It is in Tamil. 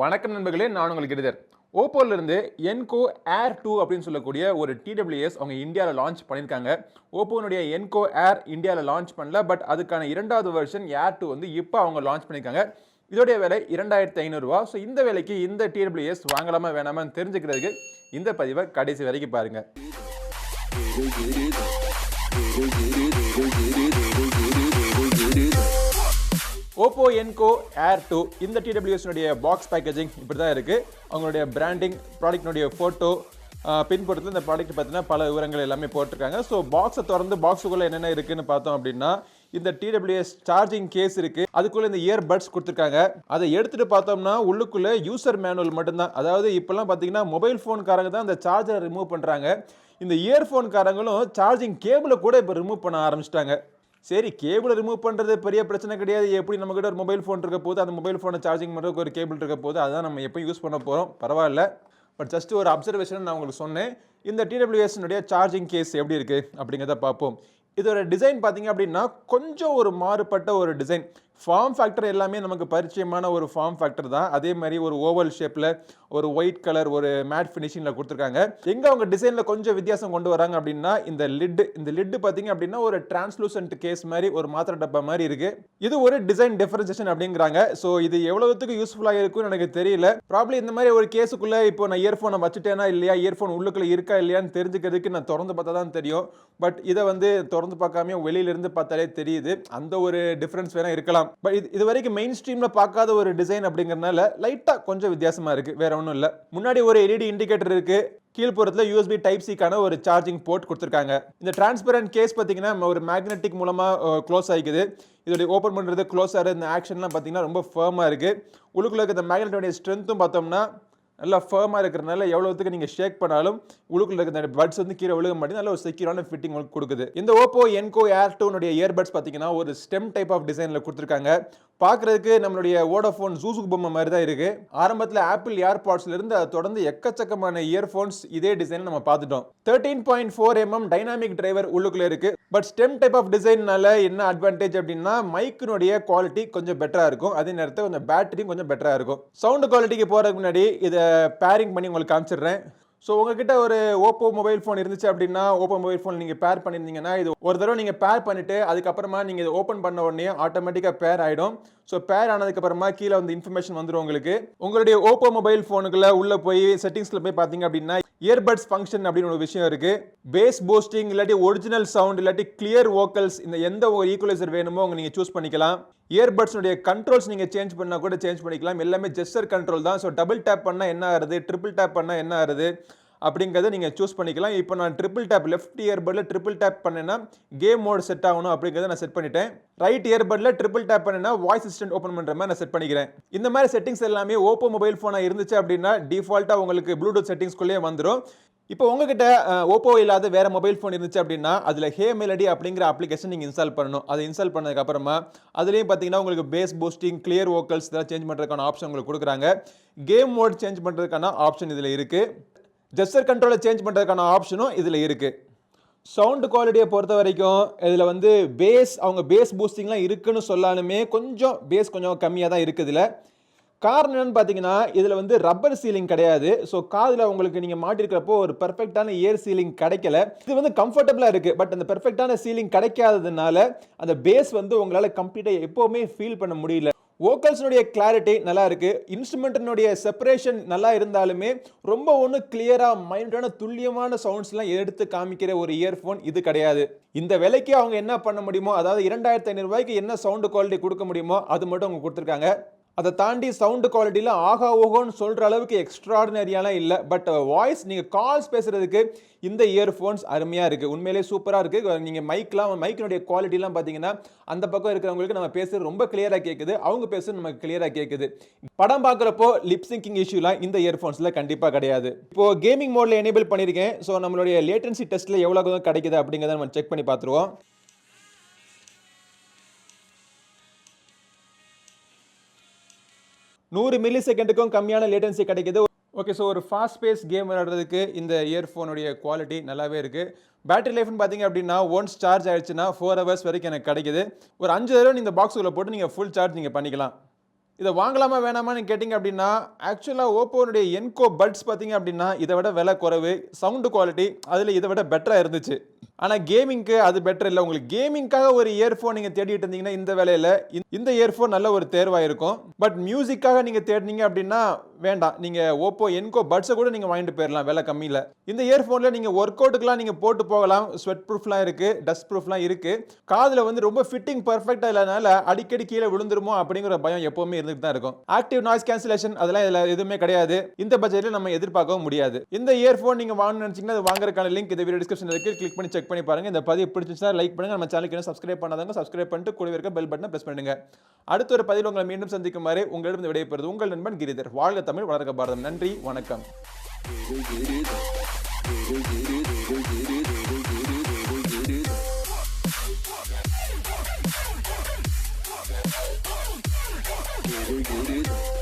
வணக்கம் நண்பர்களே, நான் உங்களுக்கு கிரிதர். ஓப்போலேருந்து என்கோ ஏர் 2 அப்படின்னு சொல்லக்கூடிய ஒரு டிடபிள்யூஎஸ் அவங்க இந்தியாவில் லான்ச் பண்ணியிருக்காங்க. ஓப்போனுடைய என்கோ ஏர் இந்தியாவில் லான்ச் பண்ணல, பட் அதுக்கான இரண்டாவது வெர்ஷன் ஏர் 2 வந்து இப்போ அவங்க லான்ச் பண்ணியிருக்காங்க. இதோடைய விலை 2500 ரூபா. ஸோ இந்த விலைக்கு இந்த டிடபிள்யூஎஸ் வாங்கலாமா வேணாமான்னு தெரிஞ்சுக்கிறதுக்கு இந்த பதிவை கடைசி வரைக்கும் பாருங்கள். OPPO Enco Air2 இந்த TWS பாக்ஸ் பேக்கேஜிங் இப்படி தான் இருக்குது. அவங்களுடைய பிராண்டிங், ப்ராடக்ட்னுடைய ஃபோட்டோ, பின்புறத்தில் இந்த ப்ராடக்ட் பார்த்தீங்கன்னா பல விவரங்கள் எல்லாமே போட்டிருக்காங்க. ஸோ பாக்ஸை திறந்து பாக்ஸுக்குள்ளே என்னென்ன இருக்குதுன்னு பார்த்தோம் அப்படின்னா, இந்த TWS சார்ஜிங் கேஸ் இருக்குது, அதுக்குள்ளே இந்த இயர்பட்ஸ் கொடுத்துருக்காங்க. அதை எடுத்துகிட்டு பார்த்தோம்னா உள்ளுக்குள்ளே யூசர் மேனுவல் மட்டும்தான். அதாவது இப்போல்லாம் பார்த்தீங்கன்னா மொபைல் ஃபோன்காரங்க தான் அந்த சார்ஜரை ரிமூவ் பண்ணுறாங்க. இந்த இயர்ஃபோன்காரங்களும் சார்ஜிங் கேபிளை கூட இப்போ ரிமூவ் பண்ண ஆரம்பிச்சிட்டாங்க. சரி, கேபிளை ரிமூவ் பண்ணுறது பெரிய பிரச்சனை கிடையாது. எப்படி நம்மக்கிட்ட ஒரு மொபைல் ஃபோன் இருக்க போது, அந்த மொபைல் ஃபோனை சார்ஜிங் பண்ணுறதுக்கு ஒரு கேபிள் இருக்க போது, அதுதான் நம்ம எப்போ யூஸ் பண்ண போகிறோம், பரவாயில்ல. பட் ஜஸ்ட் ஒரு அப்சர்வேஷன் நான் உங்களுக்கு சொன்னேன். இந்த டிடபிள்யூஎஸ்னுடைய சார்ஜிங் கேஸ் எப்படி இருக்குது அப்படிங்கிறத பார்ப்போம். இதோட டிசைன் பார்த்தீங்க அப்படின்னா கொஞ்சம் ஒரு மாறுபட்ட ஒரு டிசைன். ஃபார்ம் ஃபேக்டர் எல்லாமே நமக்கு பரிச்சயமான ஒரு ஃபார்ம் ஃபேக்டர் தான். அதே மாதிரி ஒரு ஓவல் ஷேப்பில் ஒரு ஒயிட் கலர் ஒரு மேட் ஃபினிஷிங்கில் கொடுத்துருக்காங்க. எங்கே அவங்க டிசைனில் கொஞ்சம் வித்தியாசம் கொண்டு வராங்க அப்படின்னா, இந்த லிட்டு பார்த்தீங்க அப்படின்னா ஒரு டிரான்ஸ்லூசன்ட் கேஸ் மாதிரி, ஒரு மாத்திரை டப்பா மாதிரி இருக்குது. இது ஒரு டிசைன் டிஃபரன்சியேஷன் அப்படிங்கிறாங்க. ஸோ இது எவ்வளவுக்கு யூஸ்ஃபுல்லாக இருக்கும்னு எனக்கு தெரியல. ப்ராப்ளி இந்த மாதிரி ஒரு கேஸுக்குள்ளே இப்போ நான் இயர்ஃபோனை வச்சுட்டேனா இல்லையா, இயர்ஃபோன் உள்ளுக்குள்ளே இருக்கா இல்லையான்னு தெரிஞ்சுக்கிறதுக்கு நான் திறந்து பார்த்தா தான் தெரியும். பட் இதை வந்து திறந்து பார்க்காம வெளியிலிருந்து பார்த்தாலே தெரியுது. அந்த ஒரு டிஃப்ரென்ஸ் வேணால் இருக்கலாம். பட் இது வரைக்கும் மெயின் ஸ்ட்ரீமில் பார்க்காத ஒரு டிசைன் அப்படிங்கிறதுனால லைட்டாக கொஞ்சம் வித்தியாசமாக இருக்குது, வேற ஒன்றும் இல்லை. முன்னாடி ஒரு எல்இடி இண்டிகேட்டர் இருக்குது. கீழ்ப்புறத்தில் யூஎஸ்பி டைப் சிக்கான ஒரு சார்ஜிங் போர்ட் கொடுத்துருக்காங்க. இந்த டிரான்ஸ்பரண்ட் கேஸ் பார்த்தீங்கன்னா ஒரு மேக்னெட்டிக் மூலமாக க்ளோஸ் ஆகிக்குது. இதோடைய ஓப்பன் பண்ணுறது, க்ளோஸ் ஆகிறது, இந்த ஆக்ஷன்லாம் பார்த்தீங்கன்னா ரொம்ப ஃபர்மாக இருக்குது. உள்ளுக்குள்ள இருக்க இந்த மேக்னெட்டோடைய ஸ்ட்ரென்த்தும் பார்த்தோம்னா நல்லா ஃபர்மாக இருக்கிறனால எவ்வளோத்துக்கு நீங்கள் ஷேக் பண்ணாலும் உள்ளுக்குள்ள இருக்கிற இந்த பட்ஸ் வந்து கீழே விழுக மாட்டேங்குது. நல்ல ஒரு செக்யூரான ஃபிட்டிங் உங்களுக்கு கொடுக்குது. இந்த OPPO Enco Air2 இயர்பட்ஸ் பார்த்தீங்கன்னா ஒரு ஸ்டெம் டைப் ஆஃப் டிசைனில் கொடுத்துருக்காங்க. பார்க்குறதுக்கு நம்மளுடைய வோடாஃபோன் ஜூசுக்கு பொம்மை மாதிரி தான் இருக்குது. ஆரம்பத்தில் ஆப்பிள் ஏர்பாட்ஸ்லேருந்து அதை தொடர்ந்து எக்கச்சக்கமான இயர்ஃபோன்ஸ் இதே டிசைன் நம்ம பார்த்துட்டோம். 13.4mm டைனாமிக் டிரைவர் உள்ளுக்குள்ளே இருக்குது. பட் ஸ்டெம் டைப் ஆஃப் டிசைன்னால என்ன அட்வான்டேஜ் அப்படின்னா, மைக்கினுடைய குவாலிட்டி கொஞ்சம் பெட்டராக இருக்கும். அதே நேரத்தில் கொஞ்சம் பேட்டரியும் கொஞ்சம் பெட்டராக இருக்கும். சவுண்டு குவாலிட்டிக்கு போகிறதுக்கு முன்னாடி இதை பேரிங் பண்ணி உங்களுக்கு காமிச்சிடுறேன். ஸோ உங்ககிட்ட ஒரு ஓப்போ மொபைல் ஃபோன் இருந்துச்சு அப்படின்னா, ஓப்போ மொபைல் ஃபோன் நீங்கள் பேர் பண்ணியிருந்தீங்கன்னா, இது ஒரு தடவை நீங்கள் பேர் பண்ணிவிட்டு அதுக்கப்புறமா நீங்கள் இதை ஓப்பன் பண்ண உடனே ஆட்டோமேட்டிக்காக பேர் ஆகிடும். ஸோ பேர் ஆனதுக்கப்புறமா கீழே வந்து இன்ஃபர்மேஷன் வந்துடும் உங்களுக்கு. உங்களுடைய ஓப்போ மொபைல் ஃபோனுக்குள்ளே உள்ளே போய் செட்டிங்ஸில் போய் பார்த்தீங்க அப்படின்னா, இயர்பட்ஸ் ஃபங்க்ஷன் அப்படின்னு ஒரு விஷயம் இருக்குது. பேஸ் பூஸ்டிங், இல்லாட்டி ஒரிஜினல் சவுண்ட், இல்லாட்டி கிளியர் வோக்கல்ஸ், இந்த எந்த ஒரு ஈக்குவலைசர் வேணுமோ அவங்க நீங்கள் சூஸ் பண்ணிக்கலாம். இயர்பட்ஸ்னுடைய கண்ட்ரோல்ஸ் நீங்கள் சேஞ்ச் பண்ணால் கூட சேஞ்ச் பண்ணிக்கலாம். எல்லாமே ஜெஸ்டர் கண்ட்ரோல் தான். ஸோ டபுள் டேப் பண்ணால் என்ன ஆகுது, ட்ரிபிள் டேப் பண்ணால் என்ன ஆகுது அப்படிங்கிறத நீங்கள் சூஸ் பண்ணிக்கலாம். இப்போ நான் ட்ரிபிள் டேப், லெஃப்ட் இயர்படில் ட்ரிபிள் டேப் பண்ணேன்னா கேம் மோட் செட் ஆகணும் அப்படிங்கிறத நான் செட் பண்ணிட்டேன். ரைட் இயர்படில் ட்ரிபிள் டேப் பண்ணேன்னா வாய்ஸ் அசிஸ்டன்ட் ஓப்பன் பண்ணுற மாதிரி நான் செட் பண்ணிக்கிறேன். இந்த மாதிரி செட்டிங்ஸ் எல்லாமே ஓப்போ மொபைல் ஃபோனாக இருந்துச்சு அப்படின்னா டிஃபால்ட்டாக உங்களுக்கு ப்ளூடூத் செட்டிங்ஸ்குள்ளேயே வந்துடும். இப்போ உங்ககிட்ட ஓப்போ இல்லாத வேறு மொபைல் ஃபோன் இருந்துச்சு அப்படின்னா, அதில் ஹே மெலடி அப்படிங்கிற அப்ளிகேஷன் நீங்கள் இன்ஸ்டால் பண்ணணும். அதை இன்ஸ்டால் பண்ணதுக்கப்புறமா அதுலேயும் பார்த்தீங்கன்னா உங்களுக்கு பேஸ் பூஸ்டிங், கிளியர் வோக்கல்ஸ் இதெல்லாம் சேஞ்ச் பண்ணுறதுக்கான ஆப்ஷன் உங்களுக்கு கொடுக்குறாங்க. கேம் மோட் சேஞ்ச் பண்ணுறதுக்கான ஆப்ஷன் இதில் இருக்குது. ஜெஸ்டர் கண்ட்ரோலை சேஞ்ச் பண்ணுறதுக்கான ஆப்ஷனும் இதில் இருக்குது. சவுண்டு குவாலிட்டியை பொறுத்த வரைக்கும் இதில் வந்து அவங்க பேஸ் பூஸ்டிங்லாம் இருக்குன்னு சொல்லாலுமே பேஸ் கொஞ்சம் கம்மியாக தான் இருக்குது. இதில் காரணம் என்னன்னு பார்த்தீங்கன்னா, இதில் வந்து ரப்பர் சீலிங் கிடையாது. ஸோ காதில் உங்களுக்கு நீங்கள் மாட்டிருக்கிறப்போ ஒரு பெர்ஃபெக்டான ஏர் சீலிங் கிடைக்கல. இது வந்து கம்ஃபர்டபுளாக இருக்குது. பட் அந்த பெர்ஃபெக்டான சீலிங் கிடைக்காததுனால அந்த பேஸ் வந்து உங்களால் கம்ப்ளீட்டாக எப்போவுமே ஃபீல் பண்ண முடியல. வோக்கல்ஸ்னுடைய கிளாரிட்டி நல்லா இருக்குது. இன்ஸ்ட்ருமெண்ட்டினுடைய செப்பரேஷன் நல்லா இருந்தாலுமே ரொம்ப ஒன்றும் கிளியராக மைல்டான துல்லியமான சவுண்ட்ஸ்லாம் எடுத்து காமிக்கிற ஒரு இயர்ஃபோன் இது கிடையாது. இந்த விலைக்கு அவங்க என்ன பண்ண முடியுமோ, அதாவது 2500 ரூபாய்க்கு என்ன சவுண்டு குவாலிட்டி கொடுக்க முடியுமோ அது மட்டும் அவங்க கொடுத்துருக்காங்க. அதை தாண்டி சவுண்டு குவாலிட்டியில் ஆகா ஓகோன்னு சொல்கிற அளவுக்கு எக்ஸ்ட்ராடினரியாலாம் இல்லை. பட் வாய்ஸ் நீங்கள் கால்ஸ் பேசுகிறதுக்கு இந்த இயர்ஃபோன்ஸ் அருமையாக இருக்குது. உண்மையிலே சூப்பராக இருக்குது. நீங்கள் மைக்கினுடைய குவாலிட்டிலாம் பார்த்தீங்கன்னா அந்த பக்கம் இருக்கிறவங்களுக்கு நம்ம பேசுகிறது ரொம்ப கிளியராக கேட்குது, அவங்க பேசுகிறது நமக்கு கிளியராக கேட்குது. படம் பார்க்குறப்போ லிப்சிங்கிங் இஷ்யூலாம் இந்த இயர்ஃபோன்ஸில் கண்டிப்பாக கிடையாது. இப்போது கேமிங் மோடில் எனேபிள் பண்ணியிருக்கேன். ஸோ நம்மளுடைய லேட்டன்சி டெஸ்ட்டில் எவ்வளோ கிடைக்குது அப்படிங்கிறத நம்ம செக் பண்ணி பார்த்துருவோம். 100 மில்லி செகண்டுக்கும் கம்மியான லேட்டன்சி கிடைக்குது. ஓகே, ஸோ ஒரு ஃபாஸ்ட் பேஸ் கேம் விளையாடுறதுக்கு இந்த இயர்ஃபோனுடைய குவாலிட்டி நல்லாவே இருக்குது. பேட்டரி லைஃப்னு பார்த்தீங்க அப்படின்னா ஒன்ஸ் சார்ஜ் ஆயிடுச்சுன்னா 4 ஹவர்ஸ் வரைக்கும் எனக்கு கிடைக்குது. ஒரு 5 தடவை இந்த பாக்ஸுக்குள்ளே போட்டு நீங்கள் ஃபுல் சார்ஜ் நீங்கள் பண்ணிக்கலாம். இதை வாங்கலாமா வேணாமான்னு கேட்டிங்க அப்படின்னா ஆக்சுவலாக ஓப்போனுடைய என்கோ பட்ஸ் பார்த்தீங்க அப்படின்னா இதை விட விலை குறைவு, சவுண்டு குவாலிட்டி அதில் இதை விட பெட்டராக இருந்துச்சு. ஆனால் கேமிங்க்கு அது பெட்டர் இல்லை. உங்களுக்கு கேமிங்காக ஒரு இயர்ஃபோன் நீங்கள் தேடிட்டு இருந்தீங்கன்னா இந்த விலையில் இந்த இயர்ஃபோன் நல்ல ஒரு தேர்வாக இருக்கும். பட் மியூசிக்காக நீங்கள் தேடினீங்க அப்படின்னா வேண்டாம். நீங்கள் ஓப்போ என்கோ பட்ஸை கூட நீங்கள் வாங்கிட்டு போயிடலாம் விலை கம்மியில். இந்த இயர்ஃபோனில் நீங்கள் ஒர்க் அவுட்டுக்கெலாம் நீங்கள் போட்டு போகலாம். ஸ்வெட் ப்ரூஃப்லாம் இருக்குது, டஸ்ட் ப்ரூஃப்லாம் இருக்குது. காதில் வந்து ரொம்ப ஃபிட்டிங் பர்ஃபெக்டாக இல்லாதனால அடிக்கடி கீழே விழுந்துருமோ அப்படிங்கிற பயம் எப்போவுமே இருந்துட்டு தான் இருக்கும். ஆக்டிவ் நாய்ஸ் கேன்சலேஷன் அதெல்லாம் இதில் எதுவுமே கிடையாது. இந்த பட்ஜெட்டில் நம்ம எதிர்பார்க்கவும் முடியாது. இந்த இயர்ஃபோன் நீங்கள் வாங்கணும்னு நினச்சிங்கன்னா அது வாங்குறதுக்கான லிங்க் இந்த வீடியோ டிஸ்கிரிப்ஷனில் இருக்குது. கிளிக் பண்ணி செக் பண்ணி பாருங்க. இந்த பதிவு பிடிச்சிருந்தா லைக் பண்ணுங்க. நம்ம சேனலுக்கு சப்ஸ்கிரைப் பண்ணாதவங்க சப்ஸ்கிரைப் பண்ணிட்டு கூடவே இருக்க பெல் பட்டனை பிரஸ் பண்ணுங்க. அடுத்த ஒரு பதிவில் உங்களை மீண்டும் சந்திக்கும் வரை உங்களிடம் விடைபெறுவது உங்கள் நண்பன் கிரிதர். வாழ்க தமிழ், வளர்க பாரதம். நன்றி, வணக்கம். Get it.